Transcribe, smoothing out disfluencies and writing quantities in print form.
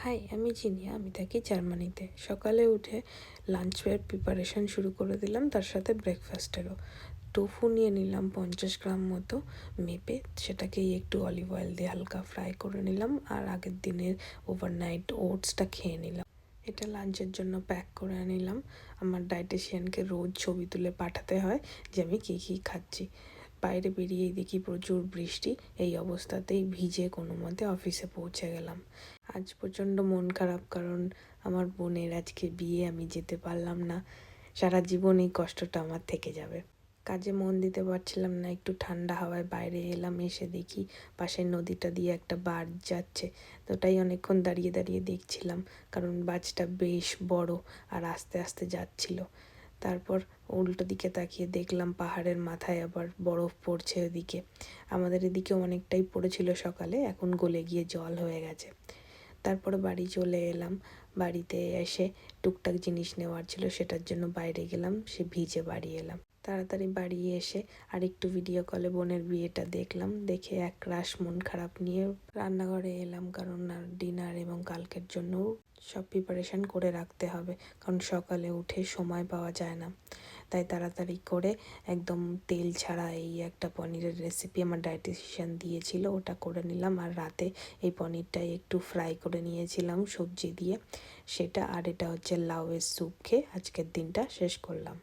High, আমি জিনিয়া। আমি থাকি জার্মানিতে। সকালে উঠে লাঞ্চের প্রিপারেশন শুরু করে দিলাম, তার সাথে ব্রেকফাস্টেরও। টোফু নিয়ে নিলাম 50 গ্রাম মতো মেপে, সেটাকেই একটু অলিভ অয়েল দিয়ে হালকা ফ্রাই করে নিলাম, আর আগের দিনের ওভারনাইট ওটসটা খেয়ে নিলাম। এটা লাঞ্চের জন্য প্যাক করে নিলাম। আমার ডায়েটিশিয়ানকে রোজ ছবি তুলে পাঠাতে হয় যে আমি কী কী খাচ্ছি। বাইরে বেরিয়েই দেখি প্রচুর বৃষ্টি। এই অবস্থাতেই ভিজে কোনো মতে অফিসে পৌঁছে গেলাম। আজ প্রচণ্ড মন খারাপ, কারণ আমার বোনের আজকে বিয়ে, আমি যেতে পারলাম না। সারা জীবন এই কষ্টটা আমার থেকে যাবে। কাজে মন দিতে পারছিলাম না। একটু ঠান্ডা হাওয়ায় বাইরে এলাম, এসে দেখি পাশের নদীটা দিয়ে একটা বাস যাচ্ছে। তো ওটাই অনেকক্ষণ দাঁড়িয়ে দাঁড়িয়ে দেখছিলাম, কারণ বাসটা বেশ বড় আর আস্তে আস্তে যাচ্ছিল। তারপর উল্টো দিকে তাকিয়ে দেখলাম পাহাড়ের মাথায় আবার বরফ পড়ছে ওদিকে। আমাদের এদিকে অনেকটাই পড়েছিল সকালে, এখন গলে গিয়ে জল হয়ে গেছে। তারপরে বাড়ি চলে এলাম। বাড়িতে এসে টুকটাক জিনিস নেওয়ার ছিল, সেটার জন্য বাইরে গেলাম, সে ভিজে বাড়ি এলাম। তাড়াতাড়ি বাড়ি এসে আর একটু ভিডিও কলে বোনের বিয়েটা দেখলাম। দেখে একরাশ মন খারাপ নিয়ে রান্নাঘরে এলাম, কারণ ডিনার এবং কালকের জন্য সব প্রিপারেশান করে রাখতে হবে, কারণ সকালে উঠে সময় পাওয়া যায় না। তাই তাড়াতাড়ি করে একদম তেল ছাড়া এই একটা পনিরের রেসিপি আমার ডায়েটিশিয়ান দিয়েছিল, ওটা করে নিলাম। আর রাতে এই পনিরটাই একটু ফ্রাই করে নিয়েছিলাম সবজি দিয়ে, সেটা। আর এটা হচ্ছে লাউয়ের স্যুপ খেয়ে আজকের দিনটা শেষ করলাম।